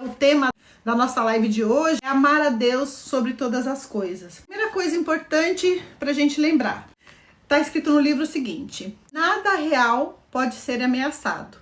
O tema da nossa live de hoje é amar a Deus sobre todas as coisas. Primeira coisa importante para a gente lembrar. Está escrito no livro o seguinte: nada real pode ser ameaçado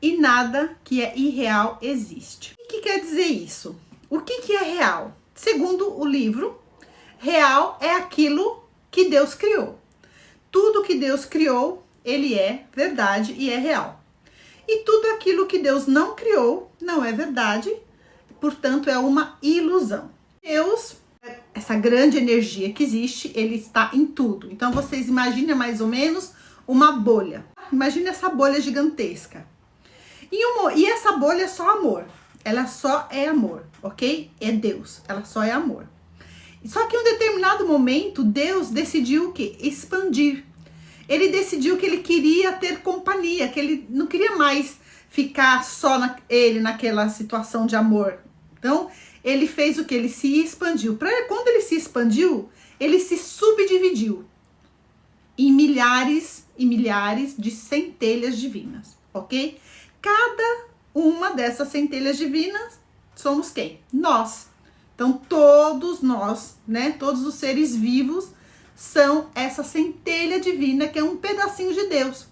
e nada que é irreal existe. O que quer dizer isso? O que é real? Segundo o livro, real é aquilo que Deus criou. Tudo que Deus criou, ele é verdade e é real. E tudo aquilo que Deus não criou não é verdade, portanto é uma ilusão. Deus, essa grande energia que existe, ele está em tudo. Então vocês imaginem mais ou menos uma bolha. Imagine essa bolha gigantesca. E essa bolha é só amor. Ela só é amor, ok? É Deus, ela só é amor. Só que em um determinado momento, Deus decidiu o quê? Expandir. Ele decidiu que ele queria ter companhia, que ele não queria mais ficar só ele naquela situação de amor. Então, ele fez o que? Ele se expandiu. Quando ele se expandiu, ele se subdividiu em milhares e milhares de centelhas divinas, ok? Cada uma dessas centelhas divinas somos quem? Nós. Então, todos nós, né? Todos os seres vivos são essa centelha divina que é um pedacinho de Deus.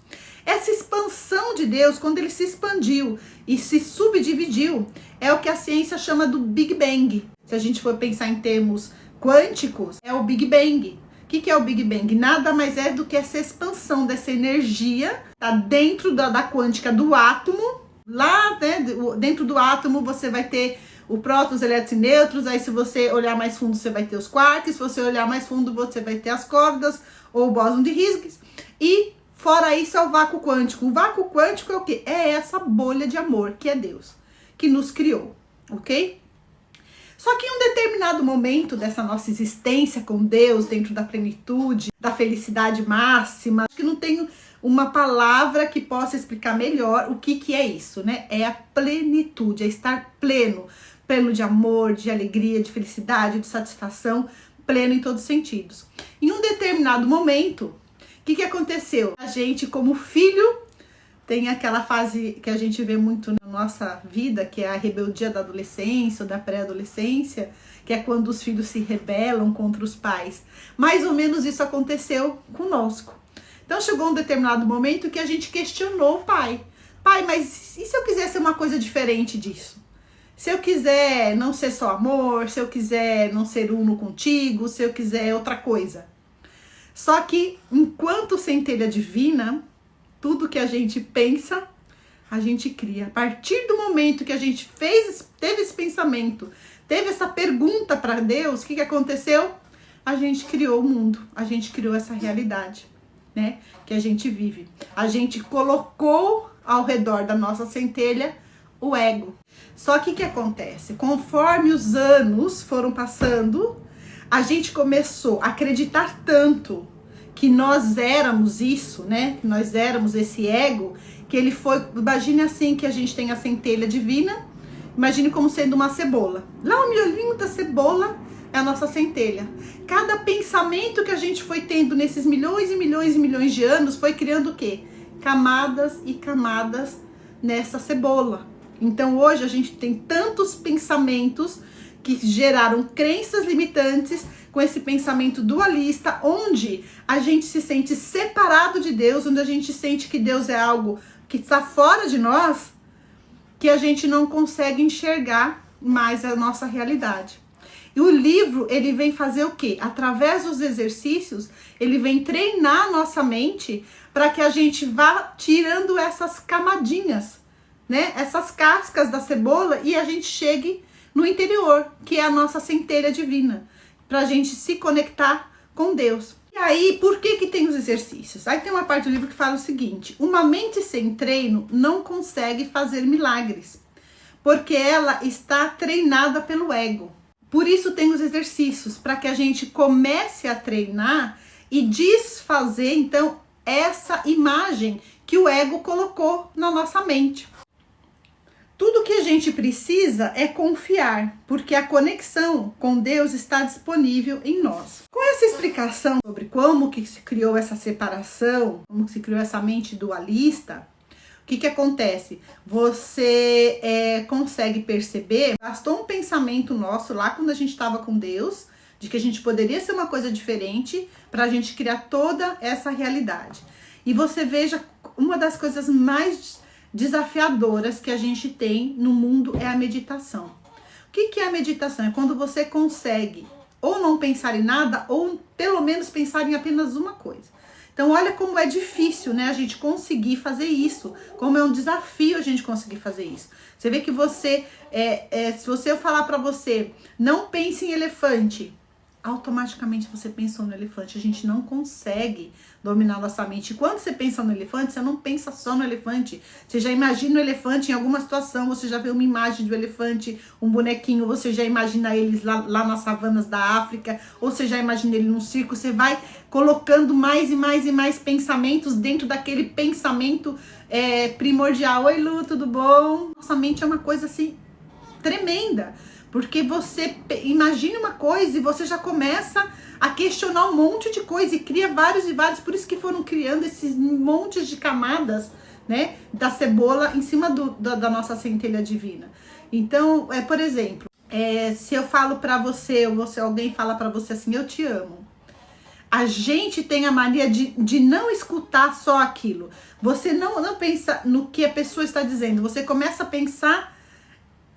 Essa expansão de Deus, quando ele se expandiu e se subdividiu, é o que a ciência chama do Big Bang. Se a gente for pensar em termos quânticos, é o Big Bang. O que é o Big Bang? Nada mais é do que essa expansão dessa energia, tá dentro da quântica do átomo. Lá, né, dentro do átomo você vai ter o prótons, elétrons e nêutrons. Aí se você olhar mais fundo, você vai ter os quarks. Se você olhar mais fundo, você vai ter as cordas ou o bóson de Higgs. E fora isso é o vácuo quântico. O vácuo quântico é o quê? É essa bolha de amor que é Deus, que nos criou, ok? Só que em um determinado momento dessa nossa existência com Deus, dentro da plenitude, da felicidade máxima, acho que não tenho uma palavra que possa explicar melhor o que é isso, né? É a plenitude, é estar pleno. Pleno de amor, de alegria, de felicidade, de satisfação, pleno em todos os sentidos. Em um determinado momento, o que aconteceu? A gente, como filho, tem aquela fase que a gente vê muito na nossa vida, que é a rebeldia da adolescência ou da pré-adolescência, que é quando os filhos se rebelam contra os pais. Mais ou menos isso aconteceu conosco. Então chegou um determinado momento que a gente questionou o pai. Pai, mas e se eu quiser ser uma coisa diferente disso? Se eu quiser não ser só amor, se eu quiser não ser uno contigo, se eu quiser outra coisa. Só que enquanto centelha divina, tudo que a gente pensa, a gente cria. A partir do momento que a gente teve esse pensamento, teve essa pergunta para Deus, o que aconteceu? A gente criou o mundo, a gente criou essa realidade, né, que a gente vive. A gente colocou ao redor da nossa centelha o ego. Só que o que acontece? Conforme os anos foram passando, a gente começou a acreditar tanto que nós éramos isso, né? Que nós éramos esse ego, que ele foi... Imagine assim que a gente tem a centelha divina, imagine como sendo uma cebola. Lá o miolinho da cebola é a nossa centelha. Cada pensamento que a gente foi tendo nesses milhões e milhões e milhões de anos foi criando o quê? Camadas e camadas nessa cebola. Então hoje a gente tem tantos pensamentos que geraram crenças limitantes com esse pensamento dualista, onde a gente se sente separado de Deus, onde a gente sente que Deus é algo que está fora de nós, que a gente não consegue enxergar mais a nossa realidade. E o livro, ele vem fazer o quê? Através dos exercícios, ele vem treinar a nossa mente para que a gente vá tirando essas camadinhas, né? Essas cascas da cebola, e a gente chegue no interior, que é a nossa centelha divina, para a gente se conectar com Deus. E aí, por que tem os exercícios? Aí tem uma parte do livro que fala o seguinte: uma mente sem treino não consegue fazer milagres, porque ela está treinada pelo ego. Por isso tem os exercícios, para que a gente comece a treinar e desfazer, então, essa imagem que o ego colocou na nossa mente. Tudo que a gente precisa é confiar, porque a conexão com Deus está disponível em nós. Com essa explicação sobre como que se criou essa separação, como que se criou essa mente dualista, O que acontece? Você consegue perceber, bastou um pensamento nosso lá quando a gente estava com Deus, de que a gente poderia ser uma coisa diferente, para a gente criar toda essa realidade. E você veja, uma das coisas mais desafiadoras que a gente tem no mundo é a meditação. O que é a meditação? É quando você consegue ou não pensar em nada, ou pelo menos pensar em apenas uma coisa. Então olha como é difícil, né, a gente conseguir fazer isso, como é um desafio a gente conseguir fazer isso. Você vê que você, se você falar para você, não pense em elefante, automaticamente você pensou no elefante. A gente não consegue dominar nossa mente. E quando você pensa no elefante, você não pensa só no elefante. Você já imagina o elefante em alguma situação, você já vê uma imagem do elefante, um bonequinho, você já imagina eles lá nas savanas da África, ou você já imagina ele num circo. Você vai colocando mais e mais e mais pensamentos dentro daquele pensamento primordial. Oi, Lu, tudo bom? Nossa mente é uma coisa assim tremenda. Porque você imagina uma coisa e você já começa a questionar um monte de coisa e cria vários e vários, por isso que foram criando esses montes de camadas, né, da cebola em cima da nossa centelha divina. Então, por exemplo, se eu falo pra você, ou alguém fala pra você assim, eu te amo. A gente tem a mania de não escutar só aquilo. Você não pensa no que a pessoa está dizendo, você começa a pensar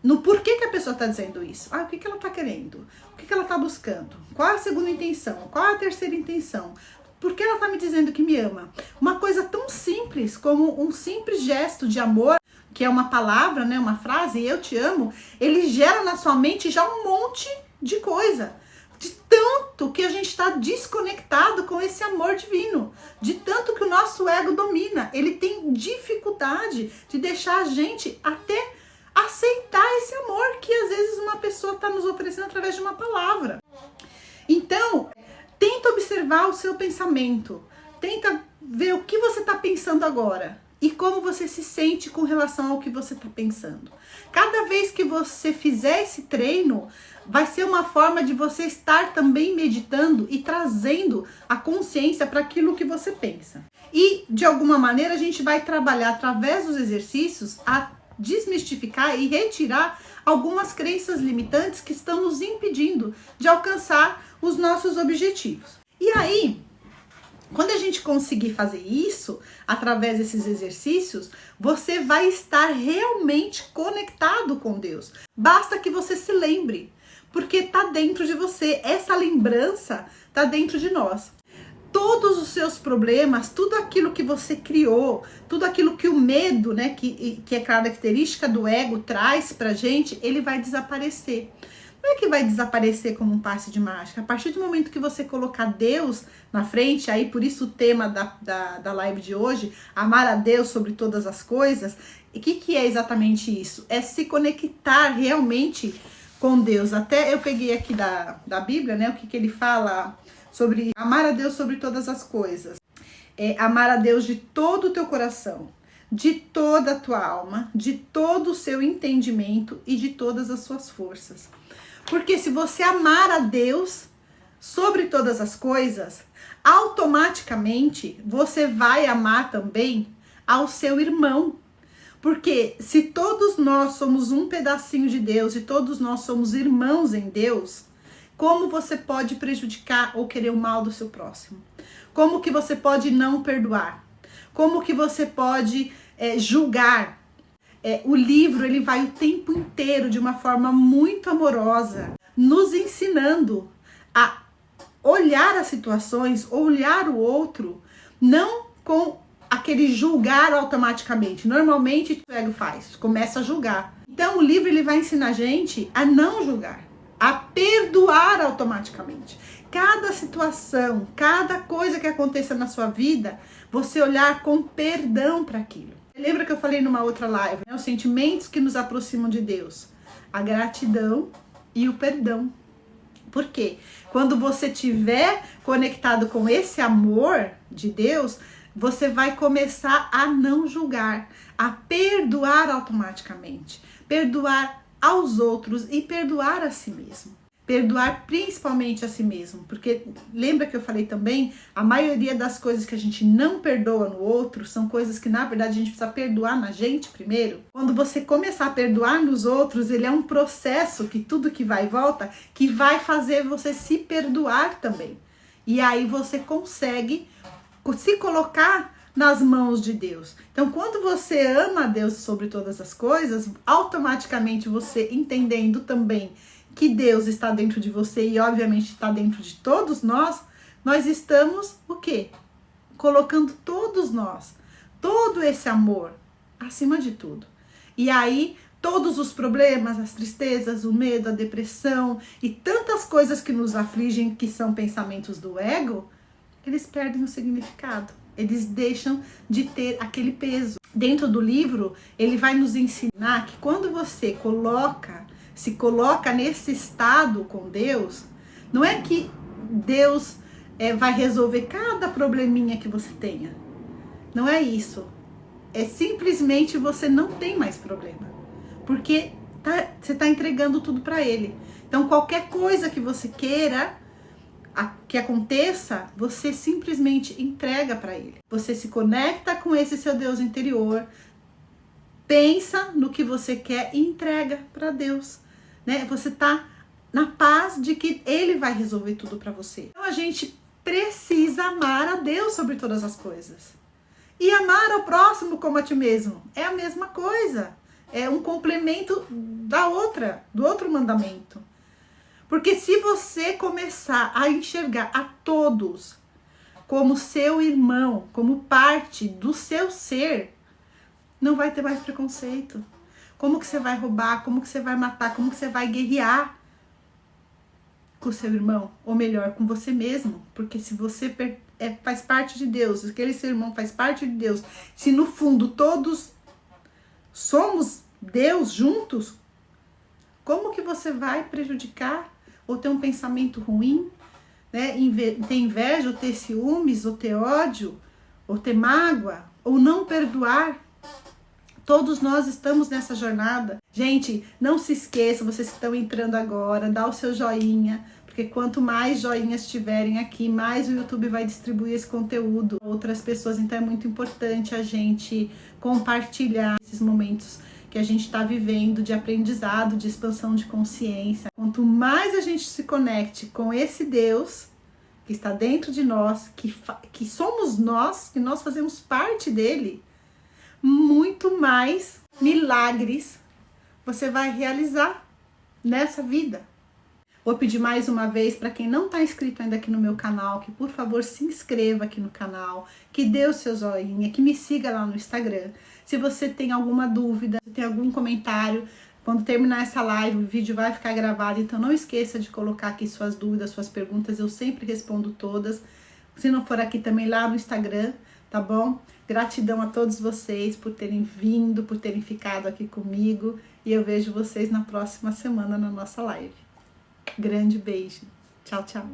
no porquê que a pessoa está dizendo isso. O que ela está querendo? O que ela está buscando? Qual a segunda intenção? Qual a terceira intenção? Por que ela está me dizendo que me ama? Uma coisa tão simples como um simples gesto de amor, que é uma palavra, né, uma frase, eu te amo, ele gera na sua mente já um monte de coisa. De tanto que a gente está desconectado com esse amor divino. De tanto que o nosso ego domina. Ele tem dificuldade de deixar a gente até aceitar esse amor que às vezes uma pessoa está nos oferecendo através de uma palavra. Então, tenta observar o seu pensamento, tenta ver o que você está pensando agora e como você se sente com relação ao que você está pensando. Cada vez que você fizer esse treino, vai ser uma forma de você estar também meditando e trazendo a consciência para aquilo que você pensa. E, de alguma maneira, a gente vai trabalhar através dos exercícios a desmistificar e retirar algumas crenças limitantes que estão nos impedindo de alcançar os nossos objetivos. E aí, quando a gente conseguir fazer isso, através desses exercícios, você vai estar realmente conectado com Deus. Basta que você se lembre, porque está dentro de você, essa lembrança está dentro de nós. Todos os seus problemas, tudo aquilo que você criou, tudo aquilo que o medo, né, que é característica do ego, traz pra gente, ele vai desaparecer. Não é que vai desaparecer como um passe de mágica. A partir do momento que você colocar Deus na frente, aí por isso o tema da live de hoje, amar a Deus sobre todas as coisas. E o que é exatamente isso? É se conectar realmente com Deus. Até eu peguei aqui da Bíblia, né, o que ele fala sobre amar a Deus sobre todas as coisas. Amar a Deus de todo o teu coração, de toda a tua alma, de todo o seu entendimento e de todas as suas forças. Porque se você amar a Deus sobre todas as coisas, automaticamente você vai amar também ao seu irmão. Porque se todos nós somos um pedacinho de Deus e todos nós somos irmãos em Deus, como você pode prejudicar ou querer o mal do seu próximo? Como que você pode não perdoar? Como que você pode julgar? O livro ele vai o tempo inteiro de uma forma muito amorosa, nos ensinando a olhar as situações, olhar o outro, não com aquele julgar automaticamente. Normalmente o ego faz, começa a julgar. Então o livro ele vai ensinar a gente a não julgar, a perdoar automaticamente. Cada situação, cada coisa que aconteça na sua vida, você olhar com perdão para aquilo. Lembra que eu falei numa outra live, né? Os sentimentos que nos aproximam de Deus, a gratidão e o perdão. Por quê? Quando você estiver conectado com esse amor de Deus, você vai começar a não julgar, a perdoar automaticamente, perdoar aos outros e perdoar a si mesmo. Perdoar principalmente a si mesmo, porque lembra que eu falei também, a maioria das coisas que a gente não perdoa no outro são coisas que na verdade a gente precisa perdoar na gente primeiro. Quando você começar a perdoar nos outros, ele é um processo que tudo que vai e volta, que vai fazer você se perdoar também. E aí você consegue se colocar nas mãos de Deus. Então, quando você ama a Deus sobre todas as coisas, automaticamente você entendendo também que Deus está dentro de você e obviamente está dentro de todos nós, nós estamos o quê? Colocando todos nós, todo esse amor acima de tudo. E aí, todos os problemas, as tristezas, o medo, a depressão e tantas coisas que nos afligem, que são pensamentos do ego, eles perdem o significado. Eles deixam de ter aquele peso. Dentro do livro, ele vai nos ensinar que quando você se coloca nesse estado com Deus, não é que Deus vai resolver cada probleminha que você tenha. Não é isso. É simplesmente você não tem mais problema. Porque você está entregando tudo para Ele. Então, qualquer coisa que você queira que aconteça, você simplesmente entrega para Ele. Você se conecta com esse seu Deus interior, pensa no que você quer e entrega para Deus. Né? Você tá na paz de que Ele vai resolver tudo para você. Então a gente precisa amar a Deus sobre todas as coisas. E amar ao próximo como a ti mesmo. É a mesma coisa. É um complemento do outro mandamento. Porque se você começar a enxergar a todos como seu irmão, como parte do seu ser, não vai ter mais preconceito. Como que você vai roubar? Como que você vai matar? Como que você vai guerrear com o seu irmão? Ou melhor, com você mesmo. Porque se você faz parte de Deus, aquele seu irmão faz parte de Deus, se no fundo todos somos Deus juntos, como que você vai prejudicar ou ter um pensamento ruim, né? Ter inveja, ou ter ciúmes, ou ter ódio, ou ter mágoa, ou não perdoar? Todos nós estamos nessa jornada. Gente, não se esqueça, vocês que estão entrando agora, dá o seu joinha, porque quanto mais joinhas tiverem aqui, mais o YouTube vai distribuir esse conteúdo a outras pessoas. Então é muito importante a gente compartilhar esses momentos que a gente está vivendo de aprendizado, de expansão de consciência. Quanto mais a gente se conecte com esse Deus que está dentro de nós, que somos nós, que nós fazemos parte dele, muito mais milagres você vai realizar nessa vida. Vou pedir mais uma vez para quem não está inscrito ainda aqui no meu canal, que por favor se inscreva aqui no canal, que dê o seu joinha, que me siga lá no Instagram. Se você tem alguma dúvida, se tem algum comentário, quando terminar essa live o vídeo vai ficar gravado, então não esqueça de colocar aqui suas dúvidas, suas perguntas, eu sempre respondo todas. Se não for aqui também lá no Instagram, tá bom? Gratidão a todos vocês por terem vindo, por terem ficado aqui comigo, e eu vejo vocês na próxima semana na nossa live. Grande beijo. Tchau, tchau.